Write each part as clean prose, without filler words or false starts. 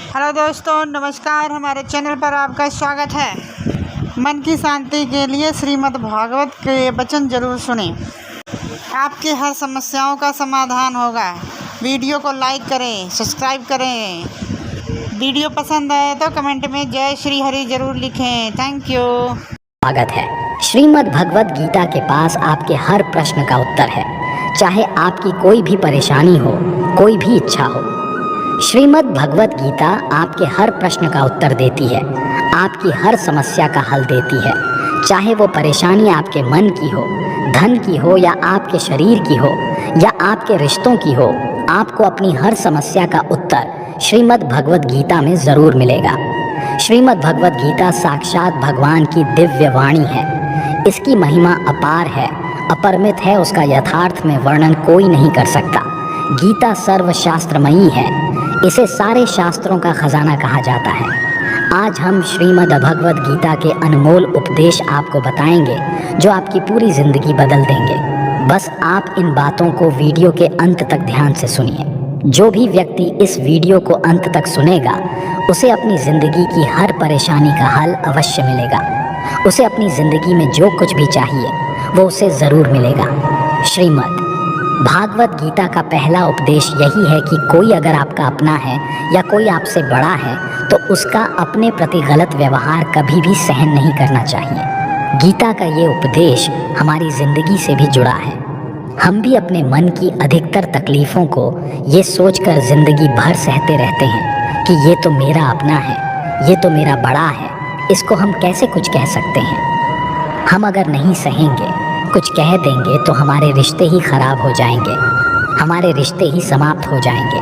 Hello दोस्तों, नमस्कार। हमारे चैनल पर आपका स्वागत है। मन की शांति के लिए श्रीमद् भागवत के वचन जरूर सुनें। आपकी हर समस्याओं का समाधान होगा। वीडियो को लाइक करें, सब्सक्राइब करें। वीडियो पसंद आए तो कमेंट में जय श्री हरि जरूर लिखें। Thank you. स्वागत है। श्रीमद् भगवत गीता के पास आपके हर प्रश्न का उत्तर है, चाहे आपकी कोई भी परेशानी हो, कोई भी इच्छा हो। श्रीमद् भगवत गीता आपके हर प्रश्न का उत्तर देती है, आपकी हर समस्या का हल देती है। चाहे वो परेशानी आपके मन की हो, धन की हो, या आपके शरीर की हो, या आपके रिश्तों की हो, आपको अपनी हर समस्या का उत्तर श्रीमद् भगवत गीता में ज़रूर मिलेगा। श्रीमद् भगवत गीता साक्षात भगवान की दिव्य वाणी है। इसकी महिमा अपार है, अपरिमित है। उसका यथार्थ में वर्णन कोई नहीं कर सकता। गीता सर्वशास्त्रमयी है। इसे सारे शास्त्रों का खजाना कहा जाता है। आज हम श्रीमद् भगवत गीता के अनमोल उपदेश आपको बताएंगे, जो आपकी पूरी ज़िंदगी बदल देंगे। बस आप इन बातों को वीडियो के अंत तक ध्यान से सुनिए। जो भी व्यक्ति इस वीडियो को अंत तक सुनेगा, उसे अपनी ज़िंदगी की हर परेशानी का हल अवश्य मिलेगा। उसे अपनी ज़िंदगी में जो कुछ भी चाहिए वो उसे ज़रूर मिलेगा। श्रीमद् भागवत गीता का पहला उपदेश यही है कि कोई अगर आपका अपना है या कोई आपसे बड़ा है तो उसका अपने प्रति गलत व्यवहार कभी भी सहन नहीं करना चाहिए। गीता का ये उपदेश हमारी ज़िंदगी से भी जुड़ा है। हम भी अपने मन की अधिकतर तकलीफ़ों को ये सोचकर ज़िंदगी भर सहते रहते हैं कि ये तो मेरा अपना है, ये तो मेरा बड़ा है, इसको हम कैसे कुछ कह सकते हैं। हम अगर नहीं सहेंगे, कुछ कह देंगे तो हमारे रिश्ते ही ख़राब हो जाएंगे, हमारे रिश्ते ही समाप्त हो जाएंगे।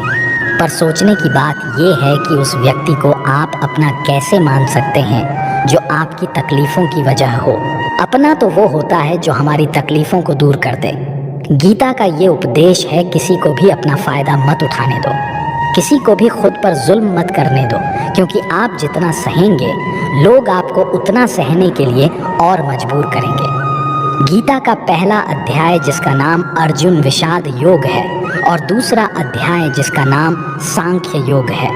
पर सोचने की बात ये है कि उस व्यक्ति को आप अपना कैसे मान सकते हैं जो आपकी तकलीफ़ों की वजह हो। अपना तो वो होता है जो हमारी तकलीफ़ों को दूर कर दे। गीता का ये उपदेश है, किसी को भी अपना फ़ायदा मत उठाने दो, किसी को भी खुद पर जुल्म मत करने दो, क्योंकि आप जितना सहेंगे लोग आपको उतना सहने के लिए और मजबूर करेंगे। गीता का पहला अध्याय जिसका नाम अर्जुन विषाद योग है और दूसरा अध्याय जिसका नाम सांख्य योग है,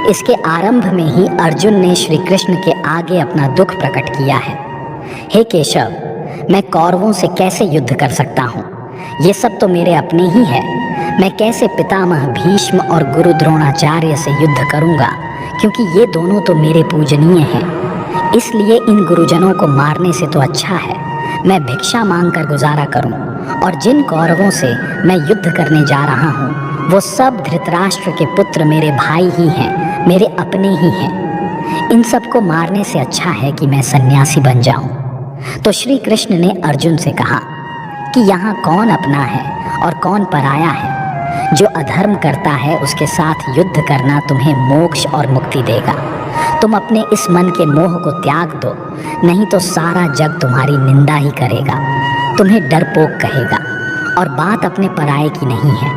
इसके आरंभ में ही अर्जुन ने श्री कृष्ण के आगे अपना दुख प्रकट किया है। हे केशव, मैं कौरवों से कैसे युद्ध कर सकता हूँ? ये सब तो मेरे अपने ही है। मैं कैसे पितामह भीष्म और गुरु द्रोणाचार्य से युद्ध करूँगा, क्योंकि ये दोनों तो मेरे पूजनीय हैं। इसलिए इन गुरुजनों को मारने से तो अच्छा है मैं भिक्षा मांगकर गुजारा करूं। और जिन कौरवों से मैं युद्ध करने जा रहा हूं, वो सब धृतराष्ट्र के पुत्र मेरे भाई ही हैं, मेरे अपने ही हैं। इन सबको मारने से अच्छा है कि मैं सन्यासी बन जाऊं। तो श्री कृष्ण ने अर्जुन से कहा कि यहाँ कौन अपना है और कौन पराया है। जो अधर्म करता है उसके साथ युद्ध करना तुम्हें मोक्ष और मुक्ति देगा। तुम अपने इस मन के मोह को त्याग दो, नहीं तो सारा जग तुम्हारी निंदा ही करेगा, तुम्हें डरपोक कहेगा। और बात अपने पराये की नहीं है,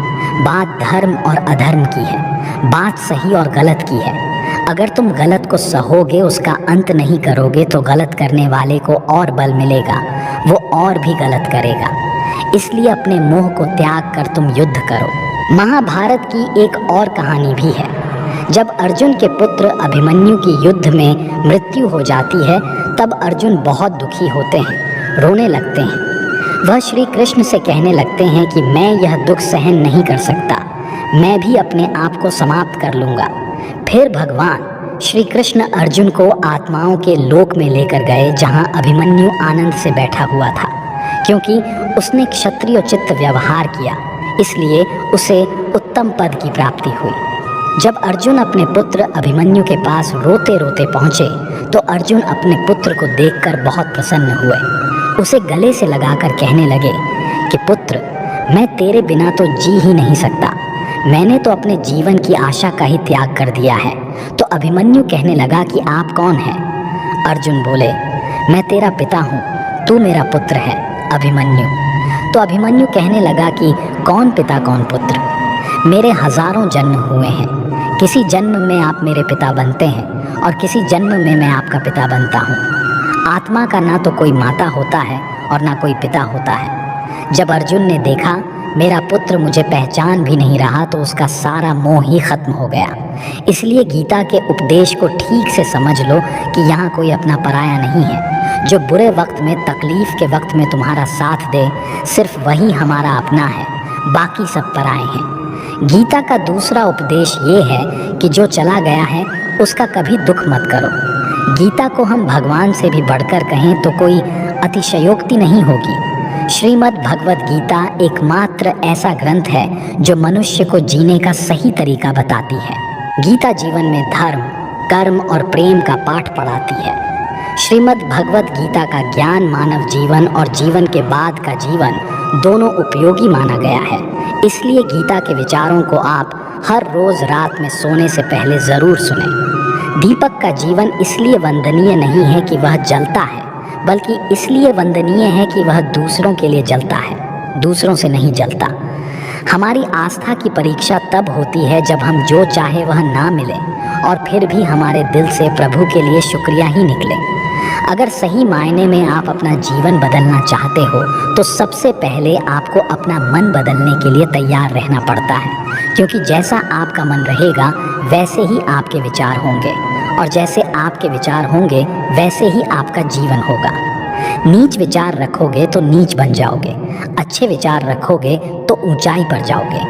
बात धर्म और अधर्म की है, बात सही और गलत की है। अगर तुम गलत को सहोगे, उसका अंत नहीं करोगे, तो गलत करने वाले को और बल मिलेगा, वो और भी गलत करेगा। इसलिए अपने मोह को त्याग कर तुम युद्ध करो। महाभारत की एक और कहानी भी है। जब अर्जुन के पुत्र अभिमन्यु की युद्ध में मृत्यु हो जाती है, तब अर्जुन बहुत दुखी होते हैं, रोने लगते हैं। वह श्री कृष्ण से कहने लगते हैं कि मैं यह दुख सहन नहीं कर सकता, मैं भी अपने आप को समाप्त कर लूँगा। फिर भगवान श्री कृष्ण अर्जुन को आत्माओं के लोक में लेकर गए, जहाँ अभिमन्यु आनंद से बैठा हुआ था। क्योंकि उसने क्षत्रियोचित व्यवहार किया, इसलिए उसे उत्तम पद की प्राप्ति हुई। जब अर्जुन अपने पुत्र अभिमन्यु के पास रोते रोते पहुँचे, तो अर्जुन अपने पुत्र को देखकर बहुत प्रसन्न हुए। उसे गले से लगाकर कहने लगे कि पुत्र, मैं तेरे बिना तो जी ही नहीं सकता, मैंने तो अपने जीवन की आशा का ही त्याग कर दिया है। तो अभिमन्यु कहने लगा कि आप कौन हैं? अर्जुन बोले, मैं तेरा पिता हूँ, तू मेरा पुत्र है अभिमन्यु। तो अभिमन्यु कहने लगा कि कौन पिता कौन पुत्र? मेरे हजारों जन्म हुए हैं, किसी जन्म में आप मेरे पिता बनते हैं और किसी जन्म में मैं आपका पिता बनता हूँ। आत्मा का ना तो कोई माता होता है और ना कोई पिता होता है। जब अर्जुन ने देखा मेरा पुत्र मुझे पहचान भी नहीं रहा तो उसका सारा मोह ही खत्म हो गया। इसलिए गीता के उपदेश को ठीक से समझ लो कि यहाँ कोई अपना पराया नहीं है। जो बुरे वक्त में, तकलीफ के वक्त में तुम्हारा साथ दे, सिर्फ वही हमारा अपना है, बाकी सब पराए हैं। गीता का दूसरा उपदेश ये है कि जो चला गया है उसका कभी दुख मत करो। गीता को हम भगवान से भी बढ़कर कहें तो कोई अतिशयोक्ति नहीं होगी। श्रीमद् भगवद गीता एकमात्र ऐसा ग्रंथ है जो मनुष्य को जीने का सही तरीका बताती है। गीता जीवन में धर्म, कर्म और प्रेम का पाठ पढ़ाती है। श्रीमद् भगवद गीता का ज्ञान मानव जीवन और जीवन के बाद का जीवन दोनों उपयोगी माना गया है। इसलिए गीता के विचारों को आप हर रोज रात में सोने से पहले ज़रूर सुनें। दीपक का जीवन इसलिए वंदनीय नहीं है कि वह जलता है, बल्कि इसलिए वंदनीय है कि वह दूसरों के लिए जलता है, दूसरों से नहीं जलता। हमारी आस्था की परीक्षा तब होती है जब हम जो चाहे वह ना मिले और फिर भी हमारे दिल से प्रभु के लिए शुक्रिया ही निकले। अगर सही मायने में आप अपना जीवन बदलना चाहते हो तो सबसे पहले आपको अपना मन बदलने के लिए तैयार रहना पड़ता है, क्योंकि जैसा आपका मन रहेगा वैसे ही आपके विचार होंगे, और जैसे आपके विचार होंगे वैसे ही आपका जीवन होगा। नीच विचार रखोगे तो नीच बन जाओगे, अच्छे विचार रखोगे तो ऊंचाई पर जाओगे।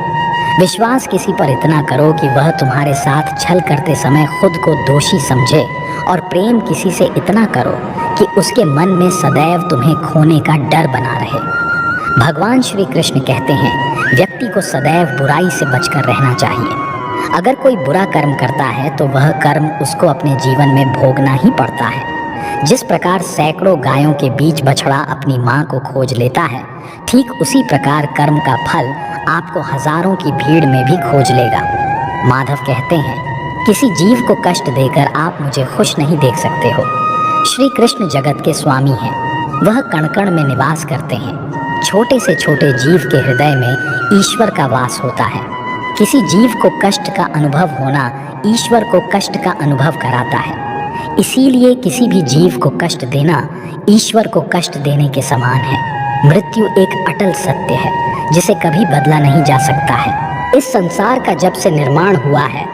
विश्वास किसी पर इतना करो कि वह तुम्हारे साथ छल करते समय खुद को दोषी समझे, और प्रेम किसी से इतना करो कि उसके मन में सदैव तुम्हें खोने का डर बना रहे। भगवान श्री कृष्ण कहते हैं, व्यक्ति को सदैव बुराई से बचकर रहना चाहिए। अगर कोई बुरा कर्म करता है तो वह कर्म उसको अपने जीवन में भोगना ही पड़ता है। जिस प्रकार सैकड़ों गायों के बीच बछड़ा अपनी माँ को खोज लेता है, ठीक उसी प्रकार कर्म का फल आपको हजारों की भीड़ में भी खोज लेगा। माधव कहते हैं, किसी जीव को कष्ट देकर आप मुझे खुश नहीं देख सकते हो। श्री कृष्ण जगत के स्वामी हैं, वह कण कण में निवास करते हैं। छोटे से छोटे जीव के हृदय में ईश्वर का वास होता है। किसी जीव को कष्ट का अनुभव होना ईश्वर को कष्ट का अनुभव कराता है। इसीलिए किसी भी जीव को कष्ट देना ईश्वर को कष्ट देने के समान है। मृत्यु एक अटल सत्य है जिसे कभी बदला नहीं जा सकता है। इस संसार का जब से निर्माण हुआ है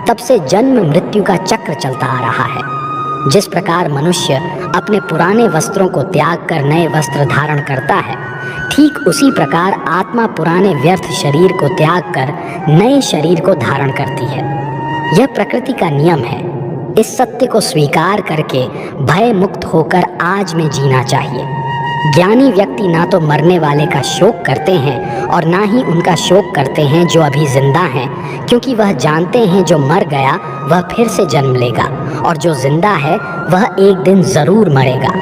तब से जन्म मृत्यु का चक्र चलता आ रहा है। जिस प्रकार मनुष्य अपने पुराने वस्त्रों को त्याग कर नए वस्त्र धारण करता है, ठीक उसी प्रकार आत्मा पुराने व्यर्थ शरीर को त्याग कर नए शरीर को धारण करती है। यह प्रकृति का नियम है। इस सत्य को स्वीकार करके भय मुक्त होकर आज में जीना चाहिए। ज्ञानी व्यक्ति ना तो मरने वाले का शोक करते हैं और ना ही उनका शोक करते हैं जो अभी जिंदा हैं, क्योंकि वह जानते हैं जो मर गया वह फिर से जन्म लेगा और जो जिंदा है वह एक दिन जरूर मरेगा।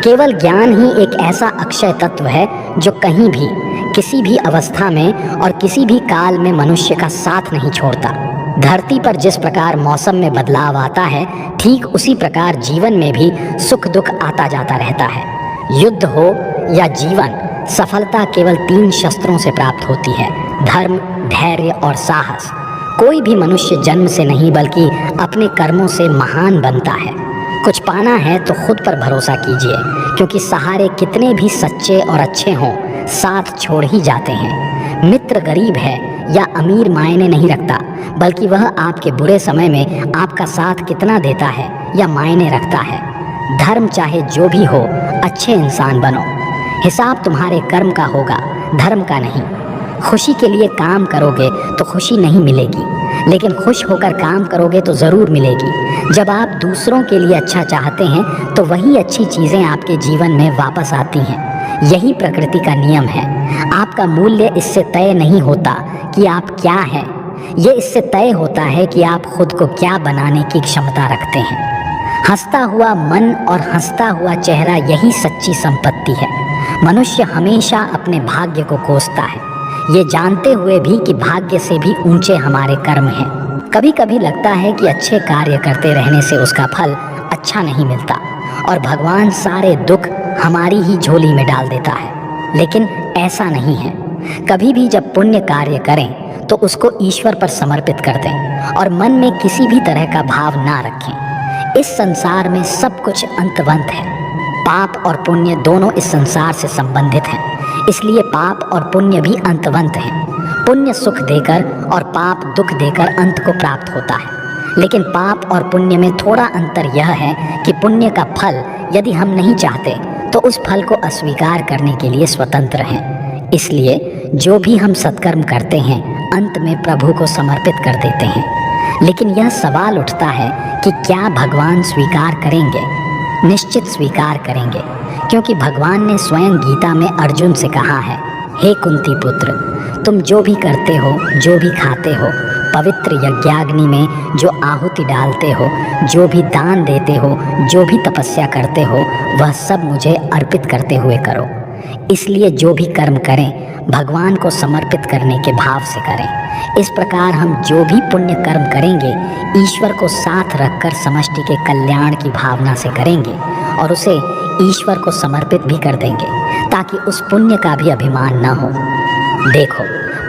केवल ज्ञान ही एक ऐसा अक्षय तत्व है जो कहीं भी, किसी भी अवस्था में और किसी भी काल में मनुष्य का साथ नहीं छोड़ता। धरती पर जिस प्रकार मौसम में बदलाव आता है, ठीक उसी प्रकार जीवन में भी सुख दुख आता जाता रहता है। युद्ध हो या जीवन, सफलता केवल 3 शस्त्रों से प्राप्त होती है: धर्म, धैर्य और साहस। कोई भी मनुष्य जन्म से नहीं बल्कि अपने कर्मों से महान बनता है। कुछ पाना है तो खुद पर भरोसा कीजिए, क्योंकि सहारे कितने भी सच्चे और अच्छे हों, साथ छोड़ ही जाते हैं। मित्र गरीब है या अमीर मायने नहीं रखता, बल्कि वह आपके बुरे समय में आपका साथ कितना देता है या मायने रखता है। धर्म चाहे जो भी हो, अच्छे इंसान बनो। हिसाब तुम्हारे कर्म का होगा, धर्म का नहीं। खुशी के लिए काम करोगे तो खुशी नहीं मिलेगी, लेकिन खुश होकर काम करोगे तो ज़रूर मिलेगी। जब आप दूसरों के लिए अच्छा चाहते हैं तो वही अच्छी चीज़ें आपके जीवन में वापस आती हैं। यही प्रकृति का नियम है। आपका मूल्य इससे तय नहीं होता कि आप क्या हैं, ये इससे तय होता है कि आप खुद को क्या बनाने की क्षमता रखते हैं। हंसता हुआ मन और हंसता हुआ चेहरा, यही सच्ची संपत्ति है। मनुष्य हमेशा अपने भाग्य को कोसता है, ये जानते हुए भी कि भाग्य से भी ऊंचे हमारे कर्म हैं। कभी कभी लगता है कि अच्छे कार्य करते रहने से उसका फल अच्छा नहीं मिलता और भगवान सारे दुख हमारी ही झोली में डाल देता है, लेकिन ऐसा नहीं है। कभी भी जब पुण्य कार्य करें तो उसको ईश्वर पर समर्पित कर दें और मन में किसी भी तरह का भाव ना रखें। इस संसार में सब कुछ अंतवंत है। पाप और पुण्य दोनों इस संसार से संबंधित हैं, इसलिए पाप और पुण्य भी अंतवंत हैं। पुण्य सुख देकर और पाप दुख देकर अंत को प्राप्त होता है, लेकिन पाप और पुण्य में थोड़ा अंतर यह है कि पुण्य का फल यदि हम नहीं चाहते तो उस फल को अस्वीकार करने के लिए स्वतंत्र हैं। इसलिए जो भी हम सत्कर्म करते हैं अंत में प्रभु को समर्पित कर देते हैं। लेकिन यह सवाल उठता है कि क्या भगवान स्वीकार करेंगे? निश्चित स्वीकार करेंगे, क्योंकि भगवान ने स्वयं गीता में अर्जुन से कहा है, हे कुंती पुत्र, तुम जो भी करते हो, जो भी खाते हो, पवित्र यज्ञाग्नि में जो आहुति डालते हो, जो भी दान देते हो, जो भी तपस्या करते हो, वह सब मुझे अर्पित करते हुए करो। इसलिए जो भी कर्म करें भगवान को समर्पित करने के भाव से करें। इस प्रकार हम जो भी पुण्य कर्म करेंगे ईश्वर को साथ रखकर समष्टि के कल्याण की भावना से करेंगे और उसे ईश्वर को समर्पित भी कर देंगे, ताकि उस पुण्य का भी अभिमान न हो। देखो,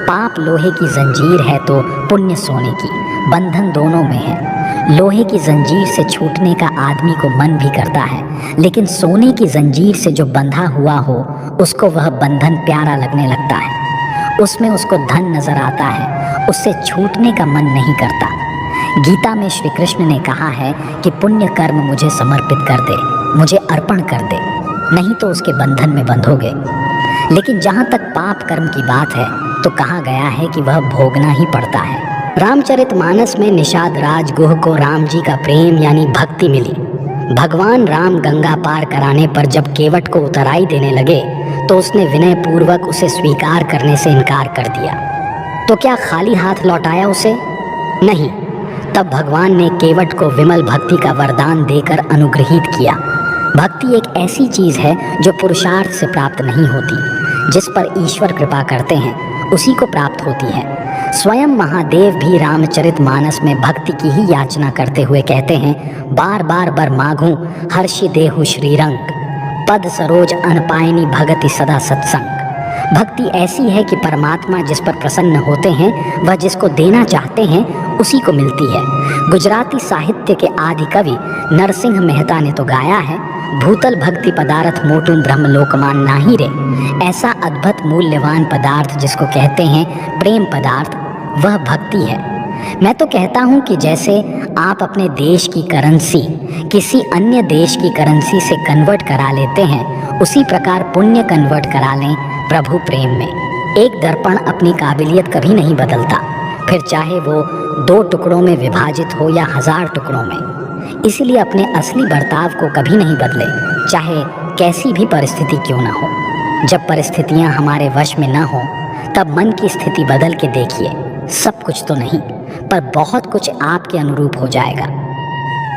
पाप लोहे की जंजीर है तो पुण्य सोने की, बंधन दोनों में है। लोहे की जंजीर से छूटने का आदमी को मन भी करता है, लेकिन सोने की जंजीर से जो बंधा हुआ हो उसको वह बंधन प्यारा लगने लगता है, उसमें उसको धन नजर आता है, उससे छूटने का मन नहीं करता। गीता में श्री कृष्ण ने कहा है कि पुण्य कर्म मुझे समर्पित कर दे, मुझे अर्पण कर दे, नहीं तो उसके बंधन में बंधोगे। लेकिन जहाँ तक पाप कर्म की बात है तो कहा गया है कि वह भोगना ही पड़ता है। रामचरितमानस में निषाद राज गुह को राम जी का प्रेम यानी भक्ति मिली। भगवान राम गंगा पार कराने पर जब केवट को उतराई देने लगे तो उसने विनय पूर्वक उसे स्वीकार करने से इनकार कर दिया। तो क्या खाली हाथ लौटाया उसे? नहीं। तब भगवान ने केवट को विमल भक्ति का वरदान देकर अनुग्रहित किया। भक्ति एक ऐसी चीज है जो पुरुषार्थ से प्राप्त नहीं होती, जिस पर ईश्वर कृपा करते हैं उसी को प्राप्त होती है। स्वयं महादेव भी रामचरितमानस में भक्ति की ही याचना करते हुए कहते हैं, बार बार बर माघूं हर्षि देहु श्रीरंग, पद सरोज अनपायनी भगति सदा सत्संग। भक्ति ऐसी है कि परमात्मा जिस पर प्रसन्न होते हैं वह जिसको देना चाहते हैं उसी को मिलती है। गुजराती साहित्य के आदि कवि नरसिंह मेहता ने तो गाया है, भूतल भक्ति पदार्थ मोटू ब्रह्म लोकमान नाही रे। ऐसा अद्भुत मूल्यवान पदार्थ जिसको कहते हैं प्रेम पदार्थ, वह भक्ति है। मैं तो कहता हूँ कि जैसे आप अपने देश की करेंसी किसी अन्य देश की करेंसी से कन्वर्ट करा लेते हैं, उसी प्रकार पुण्य कन्वर्ट करा लें प्रभु प्रेम में। एक दर्पण अपनी काबिलियत कभी नहीं बदलता, फिर चाहे वो 2 टुकड़ों में विभाजित हो या 1000 टुकड़ों में। इसलिए अपने असली बर्ताव को कभी नहीं बदले, चाहे कैसी भी परिस्थिति क्यों ना हो। जब परिस्थितियां हमारे वश में ना हो तब मन की स्थिति बदल के देखिए, सब कुछ तो नहीं पर बहुत कुछ आपके अनुरूप हो जाएगा।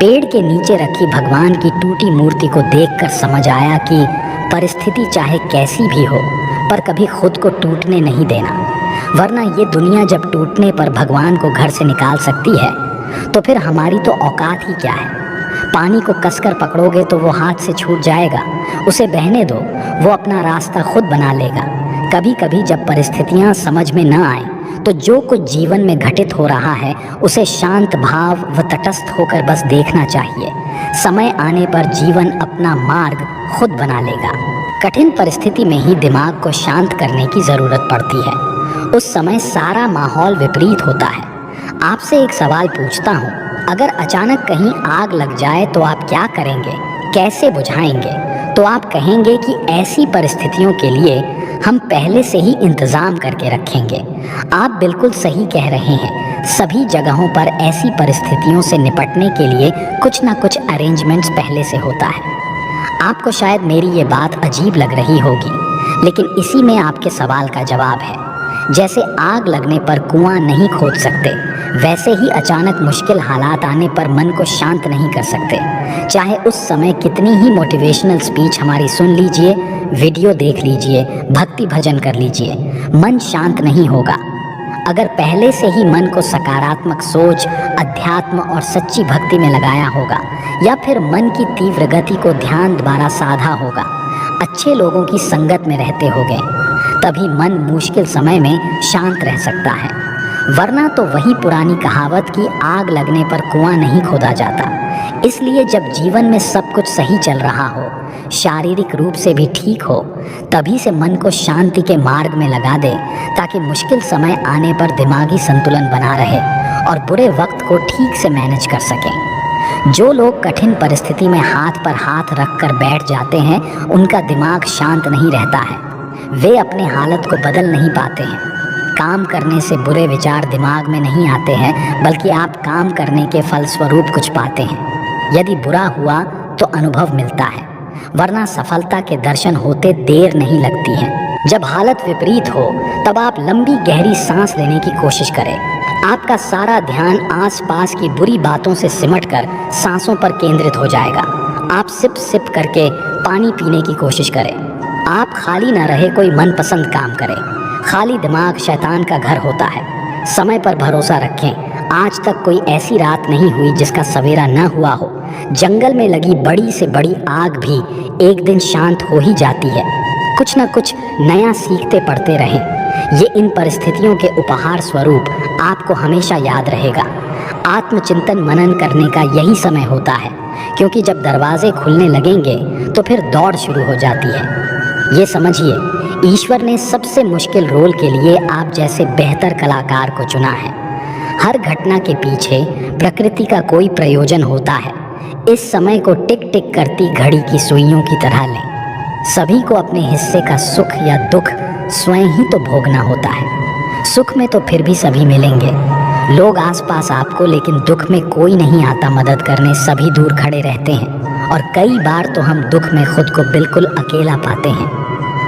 पेड़ के नीचे रखी भगवान की टूटी मूर्ति को देखकर समझ आया कि परिस्थिति चाहे कैसी भी हो पर कभी खुद को टूटने नहीं देना, वरना ये दुनिया जब टूटने पर भगवान को घर से निकाल सकती है तो फिर हमारी तो औकात ही क्या है। पानी को कसकर पकड़ोगे तो वो हाथ से छूट जाएगा, उसे बहने दो, वो अपना रास्ता खुद बना लेगा। कभी कभी जब परिस्थितियां समझ में न आए तो जो कुछ जीवन में घटित हो रहा है उसे शांत भाव व तटस्थ होकर बस देखना चाहिए। समय आने पर जीवन अपना मार्ग खुद बना लेगा। कठिन परिस्थिति में ही दिमाग को शांत करने की ज़रूरत पड़ती है, उस समय सारा माहौल विपरीत होता है। आपसे एक सवाल पूछता हूँ, अगर अचानक कहीं आग लग जाए तो आप क्या करेंगे, कैसे बुझाएंगे? तो आप कहेंगे कि ऐसी परिस्थितियों के लिए हम पहले से ही इंतज़ाम करके रखेंगे। आप बिल्कुल सही कह रहे हैं, सभी जगहों पर ऐसी परिस्थितियों से निपटने के लिए कुछ ना कुछ अरेंजमेंट्स पहले से होता है। आपको शायद मेरी ये बात अजीब लग रही होगी, लेकिन इसी में आपके सवाल का जवाब है। जैसे आग लगने पर कुआं नहीं खोद सकते, वैसे ही अचानक मुश्किल हालात आने पर मन को शांत नहीं कर सकते। चाहे उस समय कितनी ही मोटिवेशनल स्पीच हमारी सुन लीजिए, वीडियो देख लीजिए, भक्ति भजन कर लीजिए, मन शांत नहीं होगा। अगर पहले से ही मन को सकारात्मक सोच, अध्यात्म और सच्ची भक्ति में लगाया होगा, या फिर मन की तीव्र गति को ध्यान द्वारा साधा होगा, अच्छे लोगों की संगत में रहते होंगे, तभी मन मुश्किल समय में शांत रह सकता है। वरना तो वही पुरानी कहावत कि आग लगने पर कुआं नहीं खोदा जाता। इसलिए जब जीवन में सब कुछ सही चल रहा हो, शारीरिक रूप से भी ठीक हो, तभी से मन को शांति के मार्ग में लगा दे, ताकि मुश्किल समय आने पर दिमागी संतुलन बना रहे और बुरे वक्त को ठीक से मैनेज कर सकें। जो लोग कठिन परिस्थिति में हाथ पर हाथ रख कर बैठ जाते हैं, उनका दिमाग शांत नहीं रहता है। वे अपने हालत को बदल नहीं पाते हैं। काम करने से बुरे विचार दिमाग में नहीं आते हैं, बल्कि आप काम करने के फलस्वरूप कुछ पाते हैं। यदि बुरा हुआ तो अनुभव मिलता है, वरना सफलता के दर्शन होते देर नहीं लगती है। जब हालत विपरीत हो, तब आप लंबी गहरी सांस लेने की कोशिश करें। आपका सारा ध्यान आसपास की बुरी बातों से सिमटकर सांसों पर केंद्रित हो जाएगा। आप सिप सिप करके पानी पीने की कोशिश करें। आप खाली न रहे कोई मनपसंद काम करें। खाली दिमाग शैतान का घर होता है। समय पर भरोसा रखें। आज तक कोई ऐसी रात नहीं हुई जिसका सवेरा न हुआ हो। जंगल में लगी बड़ी से बड़ी आग भी एक दिन शांत हो ही जाती है। कुछ न कुछ नया सीखते पढ़ते रहें। ये इन परिस्थितियों के उपहार स्वरूप आपको हमेशा याद रहेगा। आत्मचिंतन मनन करने का यही समय होता है, क्योंकि जब दरवाजे खुलने लगेंगे तो फिर दौड़ शुरू हो जाती है। ये समझिए, ईश्वर ने सबसे मुश्किल रोल के लिए आप जैसे बेहतर कलाकार को चुना है। हर घटना के पीछे प्रकृति का कोई प्रयोजन होता है। इस समय को टिक टिक करती घड़ी की सुइयों की तरह लें। सभी को अपने हिस्से का सुख या दुख स्वयं ही तो भोगना होता है। सुख में तो फिर भी सभी मिलेंगे, लोग आसपास आपको, लेकिन दुख में कोई नहीं आता मदद करने। सभी दूर खड़े रहते हैं और कई बार तो हम दुख में खुद को बिल्कुल अकेला पाते हैं।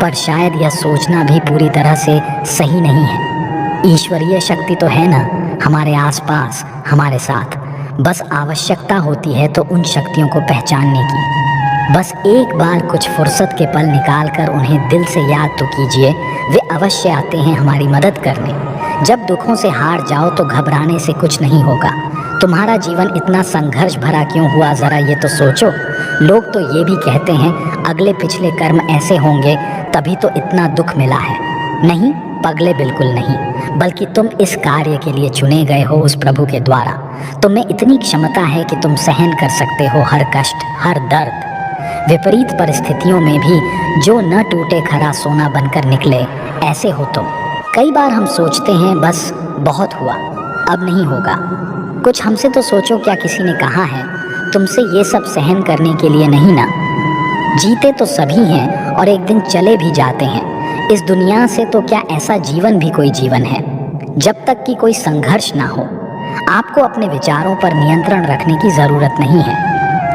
पर शायद यह सोचना भी पूरी तरह से सही नहीं है। ईश्वरीय शक्ति तो है ना हमारे आसपास, हमारे साथ। बस आवश्यकता होती है तो उन शक्तियों को पहचानने की। बस एक बार कुछ फुर्सत के पल निकाल कर उन्हें दिल से याद तो कीजिए। वे अवश्य आते हैं हमारी मदद करने। जब दुखों से हार जाओ तो घबराने से कुछ नहीं होगा। तुम्हारा जीवन इतना संघर्ष भरा क्यों हुआ, ज़रा ये तो सोचो। लोग तो ये भी कहते हैं अगले पिछले कर्म ऐसे होंगे तभी तो इतना दुख मिला है। नहीं पगले, बिल्कुल नहीं, बल्कि तुम इस कार्य के लिए चुने गए हो उस प्रभु के द्वारा। तुम्हें इतनी क्षमता है कि तुम सहन कर सकते हो हर कष्ट, हर दर्द। विपरीत परिस्थितियों में भी जो न टूटे खरा सोना बनकर निकले, ऐसे हो तुम। कई बार हम सोचते हैं बस बहुत हुआ, अब नहीं होगा। कुछ हमसे तो सोचो, क्या किसी ने कहा है तुमसे ये सब सहन करने के लिए नहीं ना? जीते तो सभी हैं और एक दिन चले भी जाते हैं। इस दुनिया से तो क्या ऐसा जीवन भी कोई जीवन है जब तक कि कोई संघर्ष ना हो। आपको अपने विचारों पर नियंत्रण रखने की ज़रूरत नहीं है।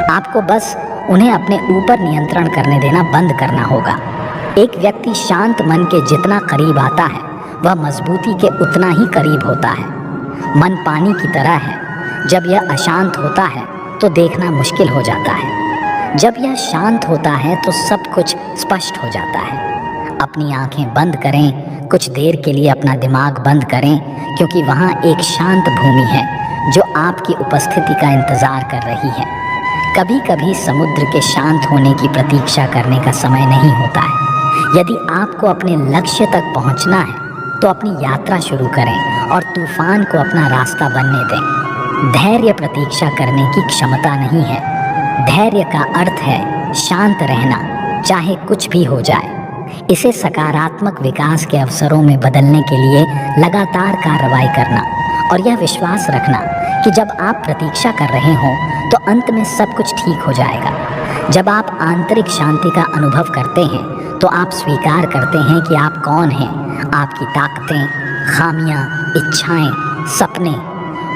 आपको बस उन्हें अपने ऊपर नियंत्रण करने देना बंद करना होगा। एक व्यक्ति शांत मन के जितना करीब आता है, वह मजबूती के उतना ही करीब होता है। मन पानी की तरह है, जब यह अशांत होता है तो देखना मुश्किल हो जाता है। जब यह शांत होता है तो सब कुछ स्पष्ट हो जाता है। अपनी आंखें बंद करें, कुछ देर के लिए अपना दिमाग बंद करें, क्योंकि वहाँ एक शांत भूमि है जो आपकी उपस्थिति का इंतज़ार कर रही है। कभी कभी समुद्र के शांत होने की प्रतीक्षा करने का समय नहीं होता है। यदि आपको अपने लक्ष्य तक पहुँचना है तो अपनी यात्रा शुरू करें और तूफान को अपना रास्ता बनने दें। धैर्य प्रतीक्षा करने की क्षमता नहीं है। धैर्य का अर्थ है शांत रहना, चाहे कुछ भी हो जाए। इसे सकारात्मक विकास के अवसरों में बदलने के लिए लगातार कार्रवाई करना और यह विश्वास रखना कि जब आप प्रतीक्षा कर रहे हों तो अंत में सब कुछ ठीक हो जाएगा। जब आप आंतरिक शांति का अनुभव करते हैं तो आप स्वीकार करते हैं कि आप कौन हैं। आपकी ताकतें, खामियां, इच्छाएं, सपने,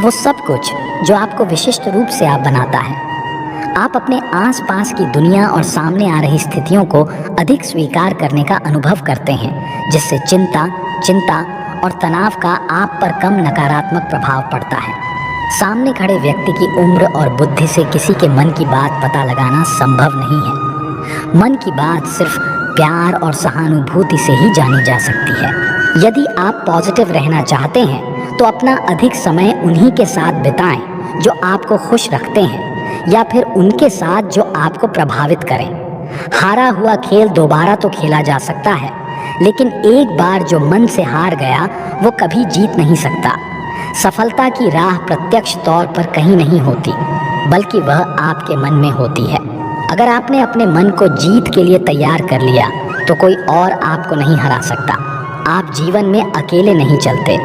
वो सब कुछ जो आपको विशिष्ट रूप से आप बनाता है। आप अपने आसपास की दुनिया और सामने आ रही स्थितियों को अधिक स्वीकार करने का अनुभव करते हैं, जिससे चिंता और तनाव का आप पर कम नकारात्मक प्रभाव पड़ता है। सामने खड़े व्यक्ति की उम्र और बुद्धि से किसी के मन की बात पता लगाना संभव नहीं है। मन की बात सिर्फ प्यार और सहानुभूति से ही जानी जा सकती है। यदि आप पॉजिटिव रहना चाहते हैं तो अपना अधिक समय उन्हीं के साथ बिताएं जो आपको खुश रखते हैं, या फिर उनके साथ जो आपको प्रभावित करें। हारा हुआ खेल दोबारा तो खेला जा सकता है, लेकिन एक बार जो मन से हार गया वो कभी जीत नहीं सकता। सफलता की राह प्रत्यक्ष तौर पर कहीं नहीं होती, बल्कि वह आपके मन में होती है। अगर आपने अपने मन को जीत के लिए तैयार कर लिया तो कोई और आपको नहीं हरा सकता। आप जीवन में अकेले नहीं चलते।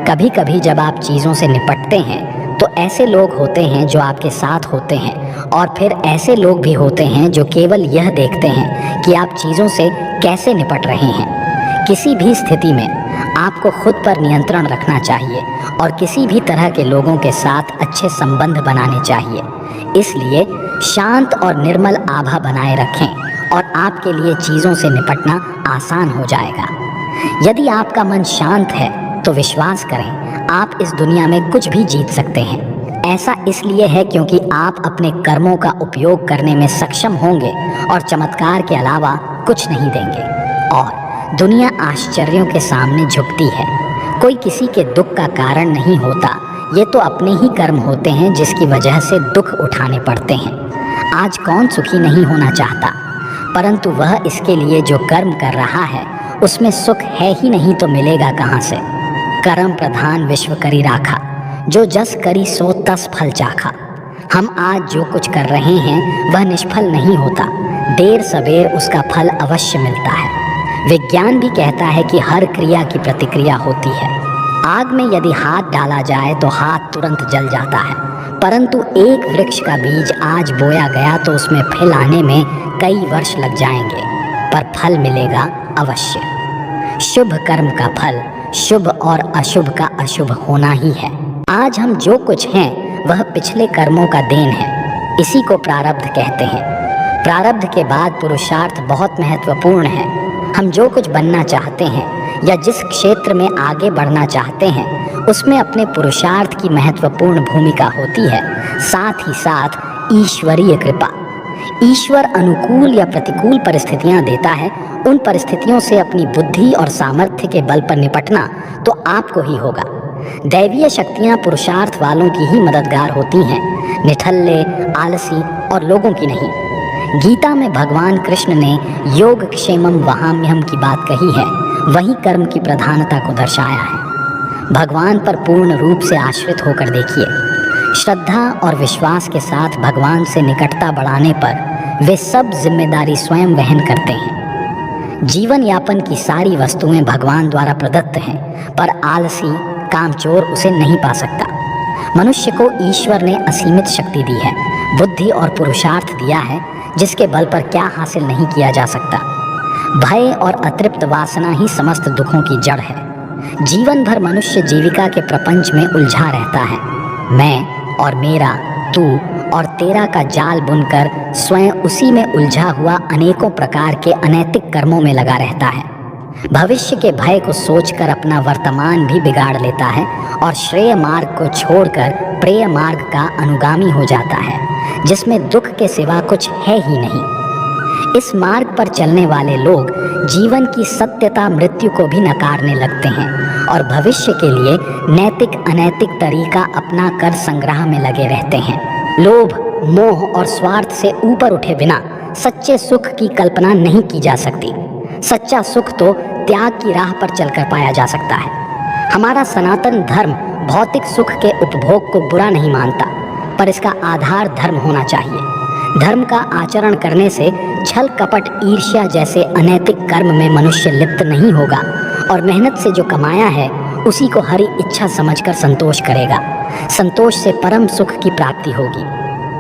कभी कभी जब आप चीज़ों से निपटते हैं तो ऐसे लोग होते हैं जो आपके साथ होते हैं, और फिर ऐसे लोग भी होते हैं जो केवल यह देखते हैं कि आप चीज़ों से कैसे निपट रहे हैं। किसी भी स्थिति में आपको खुद पर नियंत्रण रखना चाहिए और किसी भी तरह के लोगों के साथ अच्छे संबंध बनाने चाहिए। इसलिए शांत और निर्मल आभा बनाए रखें और आपके लिए चीज़ों से निपटना आसान हो जाएगा। यदि आपका मन शांत है तो विश्वास करें, आप इस दुनिया में कुछ भी जीत सकते हैं। ऐसा इसलिए है क्योंकि आप अपने कर्मों का उपयोग करने में सक्षम होंगे और चमत्कार के अलावा कुछ नहीं देंगे। और दुनिया आश्चर्यों के सामने झुकती है। कोई किसी के दुख का कारण नहीं होता, ये तो अपने ही कर्म होते हैं जिसकी वजह से दुख उठाने पड़ते हैं। आज कौन सुखी नहीं होना चाहता, परंतु वह इसके लिए जो कर्म कर रहा है उसमें सुख है ही नहीं तो मिलेगा कहाँ से। कर्म प्रधान विश्व करी राखा, जो जस करी सो तस फल चाखा। हम आज जो कुछ कर रहे हैं वह निष्फल नहीं होता, देर सवेर उसका फल अवश्य मिलता है। विज्ञान भी कहता है कि हर क्रिया की प्रतिक्रिया होती है। आग में यदि हाथ डाला जाए तो हाथ तुरंत जल जाता है, परंतु एक वृक्ष का बीज आज बोया गया तो उसमें फल आने में कई वर्ष लग जाएंगे, पर फल मिलेगा अवश्य। शुभ कर्म का फल शुभ और अशुभ का अशुभ होना ही है। आज हम जो कुछ हैं वह पिछले कर्मों का देन है। इसी को प्रारब्ध कहते हैं। प्रारब्ध के बाद पुरुषार्थ बहुत महत्वपूर्ण है। हम जो कुछ बनना चाहते हैं या जिस क्षेत्र में आगे बढ़ना चाहते हैं उसमें अपने पुरुषार्थ की महत्वपूर्ण भूमिका होती है, साथ ही साथ ईश्वरीय कृपा। ईश्वर अनुकूल या प्रतिकूल परिस्थितियां देता है। उन परिस्थितियों से अपनी बुद्धि और सामर्थ्य के बल पर निपटना तो आपको ही होगा। दैवीय शक्तियां पुरुषार्थ वालों की ही मददगार होती हैं, निठल्ले, आलसी और लोगों की नहीं। गीता में भगवान कृष्ण ने योग क्षेमम वहाम्यहम की बात कही है, वही कर्म की प्रधानता को दर्शाया है। भगवान पर पूर्ण रूप से आश्रित होकर देखिए। श्रद्धा और विश्वास के साथ भगवान से निकटता बढ़ाने पर वे सब जिम्मेदारी स्वयं वहन करते हैं। जीवन यापन की सारी वस्तुएं भगवान द्वारा प्रदत्त हैं, पर आलसी कामचोर उसे नहीं पा सकता। मनुष्य को ईश्वर ने असीमित शक्ति दी है, बुद्धि और पुरुषार्थ दिया है, जिसके बल पर क्या हासिल नहीं किया जा सकता। भय और अतृप्त वासना ही समस्त दुखों की जड़ है। जीवन भर मनुष्य जीविका के प्रपंच में उलझा रहता है। मैं और मेरा, तू और तेरा का जाल बुनकर स्वयं उसी में उलझा हुआ अनेकों प्रकार के अनैतिक कर्मों में लगा रहता है। भविष्य के भय को सोचकर अपना वर्तमान भी बिगाड़ लेता है और श्रेय मार्ग को छोड़कर प्रेय मार्ग का अनुगामी हो जाता है, जिसमें दुख के सिवा कुछ है ही नहीं। इस मार्ग पर चलने वाले लोग जीवन की सत्यता मृत्यु को भी नकारने लगते हैं और भविष्य के लिए नैतिक अनैतिक तरीका अपना कर संग्रह में लगे रहते हैं। लोभ, मोह और स्वार्थ से ऊपर उठे बिना सच्चे सुख की कल्पना नहीं की जा सकती। सच्चा सुख तो त्याग की राह पर चलकर पाया जा सकता है। हमारा सनातन धर्म भौतिक सुख के उपभोग को बुरा नहीं मानता, पर इसका आधार धर्म होना चाहिए। धर्म का आचरण करने से छल कपट ईर्ष्या जैसे अनैतिक कर्म में मनुष्य लिप्त नहीं होगा और मेहनत से जो कमाया है उसी को हरी इच्छा समझकर संतोष करेगा। संतोष से परम सुख की प्राप्ति होगी।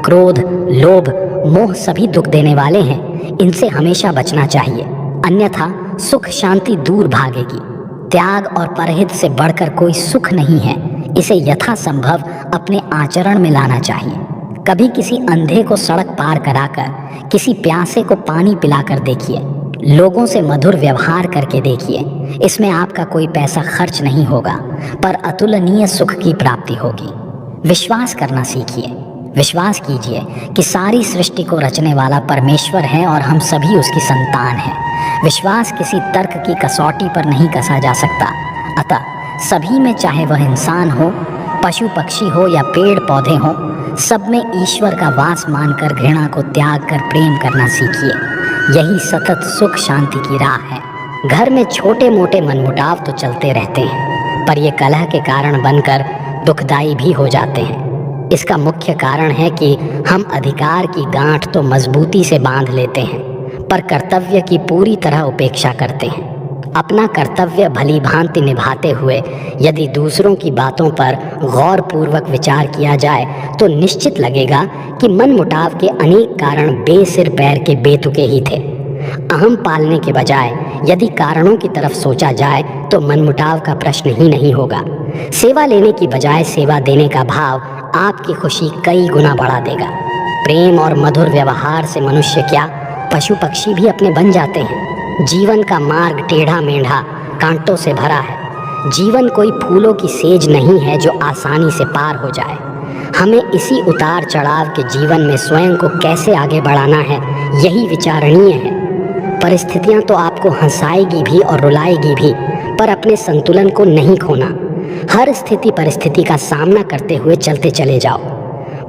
क्रोध, लोभ, मोह सभी दुख देने वाले हैं, इनसे हमेशा बचना चाहिए, अन्यथा सुख शांति दूर भागेगी। त्याग और परहित से बढ़कर कोई सुख नहीं है, इसे यथासंभव अपने आचरण में लाना चाहिए। कभी किसी अंधे को सड़क पार कराकर, किसी प्यासे को पानी पिलाकर देखिए, लोगों से मधुर व्यवहार करके देखिए। इसमें आपका कोई पैसा खर्च नहीं होगा, पर अतुलनीय सुख की प्राप्ति होगी। विश्वास करना सीखिए। विश्वास कीजिए कि सारी सृष्टि को रचने वाला परमेश्वर है और हम सभी उसकी संतान हैं। विश्वास किसी तर्क की कसौटी पर नहीं कसा जा सकता। अतः सभी में, चाहे वह इंसान हो, पशु पक्षी हो या पेड़ पौधे हो, सब में ईश्वर का वास मानकर घृणा को त्याग कर प्रेम करना सीखिए। यही सतत सुख शांति की राह है। घर में छोटे मोटे मनमुटाव तो चलते रहते हैं, पर ये कलह के कारण बनकर दुखदाई भी हो जाते हैं। इसका मुख्य कारण है कि हम अधिकार की गांठ तो मजबूती से बांध लेते हैं, पर कर्तव्य की पूरी तरह उपेक्षा करते हैं। अपना कर्तव्य भली भांति निभाते हुए यदि दूसरों की बातों पर गौर पूर्वक विचार किया जाए तो निश्चित लगेगा कि मनमुटाव के अनेक कारण बेसिर पैर के बेतुके ही थे। अहम पालने के बजाय यदि कारणों की तरफ सोचा जाए तो मनमुटाव का प्रश्न ही नहीं होगा। सेवा लेने की बजाय सेवा देने का भाव आपकी खुशी कई गुना बढ़ा देगा। प्रेम और मधुर व्यवहार से मनुष्य क्या, पशु पक्षी भी अपने बन जाते हैं। जीवन का मार्ग टेढ़ा मेढ़ा कांटों से भरा है। जीवन कोई फूलों की सेज नहीं है जो आसानी से पार हो जाए। हमें इसी उतार चढ़ाव के जीवन में स्वयं को कैसे आगे बढ़ाना है, यही विचारणीय है। परिस्थितियां तो आपको हंसाएगी भी और रुलाएगी भी, पर अपने संतुलन को नहीं खोना। हर स्थिति परिस्थिति का सामना करते हुए चलते चले जाओ।